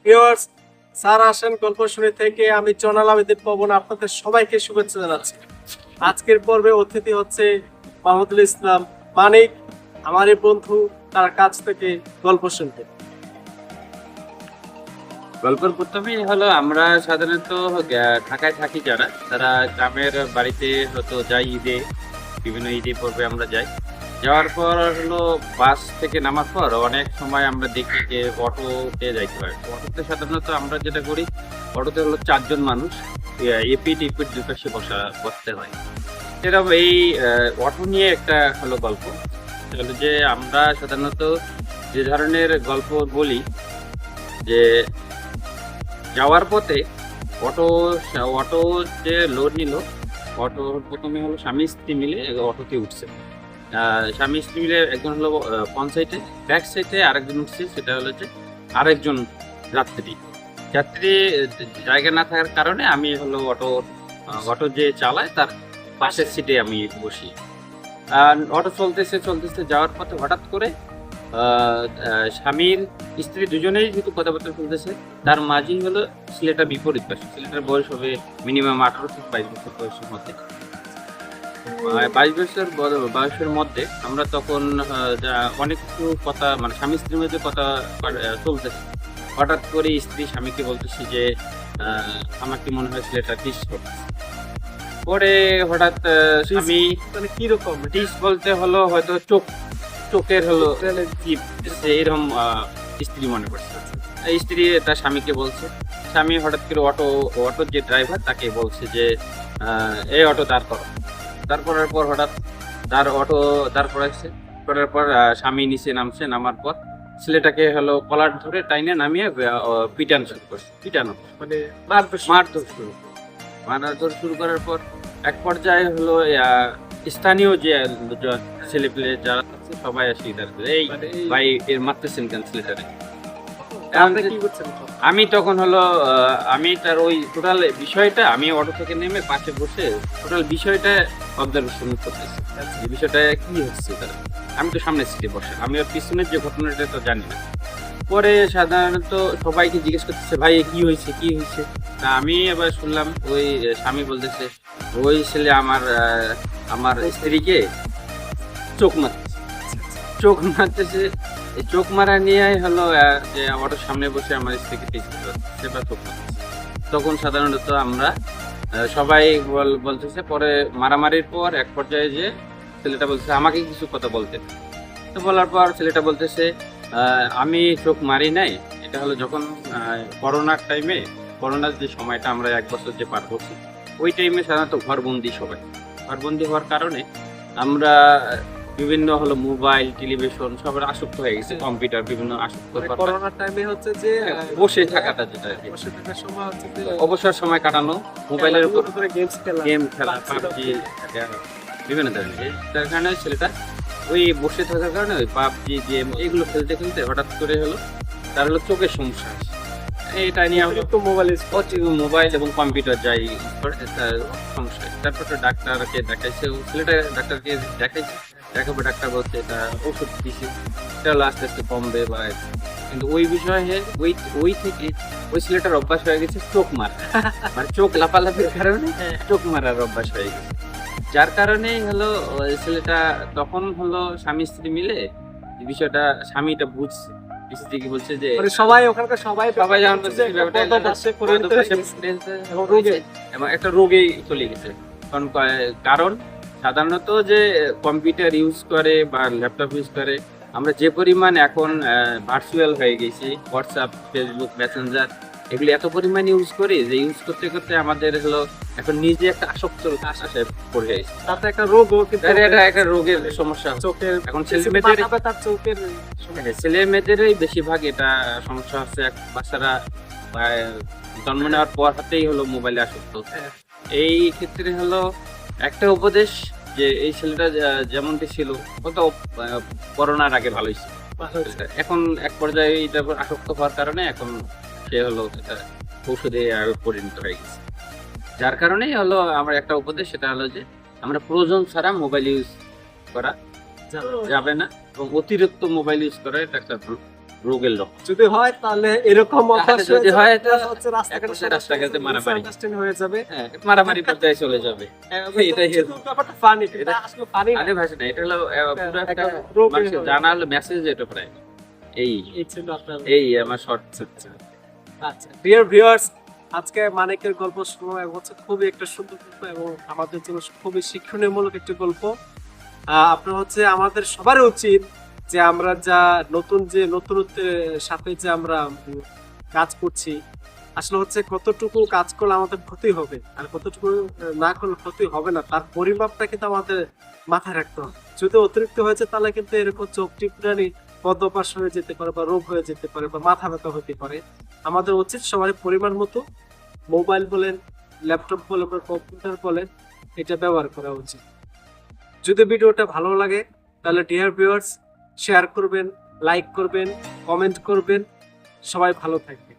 Viewers, sir আসেন গল্প শুনে থেকে আমি জনাল আবেদিন পবন আপনাদের সবাইকে শুভেচ্ছা জানাচ্ছি। আজকের পর্বে অতিথি হচ্ছে মাহমুদুল ইসলাম মানিক, আমার এই বন্ধু, তার কাছ থেকে গল্প শুনতে। গল্পের প্রথমেই হলো আমরা সাধারণত ঢাকায় থাকি যারা তারা গ্রামের বাড়িতে হয়তো যাই ঈদে, বিভিন্ন ঈদে পর্বে আমরা যাই। যাওয়ার পর হলো বাস থেকে নামার পর অনেক সময় আমরা দেখি যে অটোতে যাইতে পারে। অটোতে সাধারণত আমরা যেটা করি, অটোতে হলো 4 জন মানুষ এপিট ইপিট দুপাশে বসতে হয়। এরকম এই অটো নিয়ে একটা হলো গল্প। সেটা হলো যে আমরা সাধারণত যে ধরনের গল্প বলি যে যাওয়ার পথে অটো অটো যে লোড নিল, অটো প্রথমে হলো স্বামী স্ত্রী মিলে অটোতে উঠছে। স্বামী স্ত্রী মিলে একজন হলো ফ্রন্ট সাইডে, ব্যাক সাইডে আরেকজন উঠছে, সেটা হলো যে আরেকজন যাত্রী যাত্রী জায়গা না থাকার কারণে আমি হলো অটো যে চালায় তার পাশের সিটে আমি বসি। আর অটো চলতেছে চলতেছে যাওয়ার পথে হঠাৎ করে স্বামীর স্ত্রী দুজনেই যেহেতু কথাবার্তা চলতেছে, তার মাঝেই হলো ছেলেটা বিপরীত পাশে। ছেলেটার বয়স হবে মিনিমাম 18 থেকে 22 বছর বয়সের মধ্যে। 22 বছর বয়সের মধ্যে আমরা তখন অনেক কিছু কথা, মানে স্বামী স্ত্রীর মধ্যে কথা চলতেছে। হঠাৎ করে স্ত্রী স্বামীকে বলতেছে যে আমার কি মনে হয় ছেলেটা টিস করতেছে। পরে হঠাৎ স্বামী মানে কিরকম টিস বলতে হলো হয়তো চোখের হলো এরকম স্ত্রী মনে করছে। এই স্ত্রী তার স্বামীকে বলছে। স্বামী হঠাৎ করে অটোর যে ড্রাইভার তাকে বলছে যে এই অটো দাঁড় করো। দাঁড় করার পর হঠাৎ অটো দাঁড় করাইছে। করার পর স্বামী নিচে নামছে। নামার পর ছেলেটাকে হলো কলার ধরে টাইনে নামিয়ে পিটানো শুরু করছে। মানে মারধর শুরু করার পর এক পর্যায়ে হলো স্থানীয় যে ছেলে পেলে যারা আছে সবাই আসি এই ভাই এর মারতেছেন কেন ছেলেটারে। আপনি কি করছেন? আমি তখন হলো আমি তার ওই টোটাল বিষয়টা, আমি অটো থেকে নেমে পাশে বসে টোটাল বিষয়টা অবজারভেশন করতেছি। এই বিষয়টা কি হচ্ছে তার, আমি তো সামনের সিটে বসে, আমি ওর পিছনের যে ঘটনাটা তো জানি না। পরে সাধারণত সবাইকে জিজ্ঞেস করতেছে ভাই কি হয়েছে কি হয়েছে। তা আমি এবার শুনলাম ওই স্বামী বলতেছে ওই ছেলে আমার স্ত্রীকে চোখ মারতেছে। এই চোখ মারা নিয়ে হলো যে অটোর সামনে বসে আমার স্ত্রীকে সেটা চোখ মারতেছে। তখন সাধারণত আমরা সবাই বলতেছে। পরে মারামারির পর এক পর্যায়ে যে ছেলেটা বলতেছে আমাকে কিছু কথা বলতে। তো বলার পর ছেলেটা বলতেছে আমি চোখ মারি নাই, এটা হলো যখন করোনার টাইমে, করোনার যে সময়টা আমরা 1 বছর যে পার করছি, ওই টাইমে সাধারণত ঘরবন্দি হওয়ার কারণে আমরা বিভিন্ন হলো মোবাইল টেলিভিশন সবার আসক্ত হয়ে গেছে, কম্পিউটার বিভিন্ন আসক্ত। করোনার টাইমে হচ্ছে যে বসে থাকাটা যেটা বসে থাকার সময় হচ্ছে যে অবসর সময় কাটানো, মোবাইলের উপর করে গেম খেলা, পাবজি বিভিন্ন ধরনের। তার কারণে ছেলেটা ওই বসে থাকার কারণে ওই পাবজি গেম এগুলো খেলতে খেলতে হঠাৎ করে হলো তার হলো চোখের সমস্যা আসে। এটা নিয়ে আমরা তো মোবাইল এবং কম্পিউটার যাই তার সমস্যা। তারপর তো ডাক্তারকে দেখাইছে, ছেলেটা ডাক্তারকে দেখাবো, ডাক্তার বলছে এটা ওষুধ দিছে, এটা হলো আস্তে আস্তে কমবে বা। কিন্তু ওই বিষয়ে ওই থেকে ওই ছেলেটার অভ্যাস হয়ে গেছে চোখ মারা, মানে চোখ লাফালাফির কারণে চোখ মারার অভ্যাস হয়ে গেছে। যার কারণে হলো ছেলেটা তখন হলো স্বামী স্ত্রী মিলে বিষয়টা, স্বামীটা বুঝছে, স্ত্রীকে বলছে যে সবাই ওখানকার সবাই জানতেছে এবং একটা রোগেই চলে গেছে। কারণ সাধারণত যে কম্পিউটার ইউজ করে বা ল্যাপটপ ইউজ করে, আমরা যে পরিমাণ এখন ভার্চুয়াল হয়ে গেছি, হোয়াটসঅ্যাপ, ফেসবুক, মেসেঞ্জার এগুলি এত পরিমাণ ইউজ করি যে ইউজ করতে করতে আমাদের হলো এখন নিজে একটা আসক্ত আশায় পড়ে গেছে। তাতে একটা রোগও কিন্তু এটা একটা রোগের সমস্যা চোখের, এখন ছেলে মেয়েদের তার চোখের ছেলে মেয়েদেরই বেশিরভাগ এটা সমস্যা হচ্ছে। বাচ্চারা জন্ম নেওয়ার পর হাতেই হলো মোবাইলে আসক্ত। এই ক্ষেত্রে হলো একটা উপদেশ যে এই ছেলেটা যেমনটি ছিল হয়তো করোনার আগে ভালোই ছিল, এখন এক পর্যায়ে এটা আসক্ত হওয়ার কারণে এখন সে হলো এটা ঔষধে পরিণত হয়ে গেছে। যার কারণেই হলো আমার একটা উপদেশ, সেটা হলো যে আমরা প্রয়োজন ছাড়া মোবাইল ইউজ করা যাবে না, এবং অতিরিক্ত মোবাইল ইউজ করা এটা একটা রোগের লক্ষণ। যদি হয় তাহলে এরকম অভ্যাস যদি হয়ে হয় যাবে, তো হচ্ছে রাস্তাঘাটে রাস্তাঘাটে মারামারি। misunderstanding হয়ে যাবে। হ্যাঁ, মারামারি পর্যায়ে চলে যাবে। এটাই শুধু ব্যাপারটা ফানি, এটা আসলে ফানি না। আরে ভাষা না, এটা হলো পুরো একটা রোগ মানুষের জানা হলো মেসেজ, এটা প্রায় এই এই ছিল আপনার। এই আমার শর্ট। আচ্ছা ডিয়ার ভিউয়ার্স, আজকে মানিকের গল্প শুনো এবং হচ্ছে খুবই একটা সুন্দর গল্প এবং আমাদের জন্য খুবই শিক্ষণীয়মূলক একটি গল্প। আপনার হচ্ছে আমাদের সবারই উচিত যে আমরা যা নতুনত্বের সাথে যে আমরা কাজ করছি, আসলে হচ্ছে কতটুকু কাজ করলে আমাদের ক্ষতি হবে আর কতটুকু না করলে ক্ষতি হবে না, তার পরিমাপটা কিন্তু আমাদের মাথায় রাখতে হবে। যদি অতিরিক্ত হয়েছে তাহলে কিন্তু এরকম চোখ টিপটানি পদ্মপাস হয়ে যেতে পারে বা রোগ হয়ে যেতে পারে বা মাথা ব্যথা হতে পারে। আমাদের উচিত সবার পরিমাণ মতো মোবাইল বলেন, ল্যাপটপ বলেন বা কম্পিউটার বলেন, এটা ব্যবহার করা উচিত। যদি ভিডিওটা ভালো লাগে তাহলে ডিয়ার ভিউয়ার্স শেয়ার করবেন, লাইক করবেন, কমেন্ট করবেন। সবাই ভালো থাকবেন।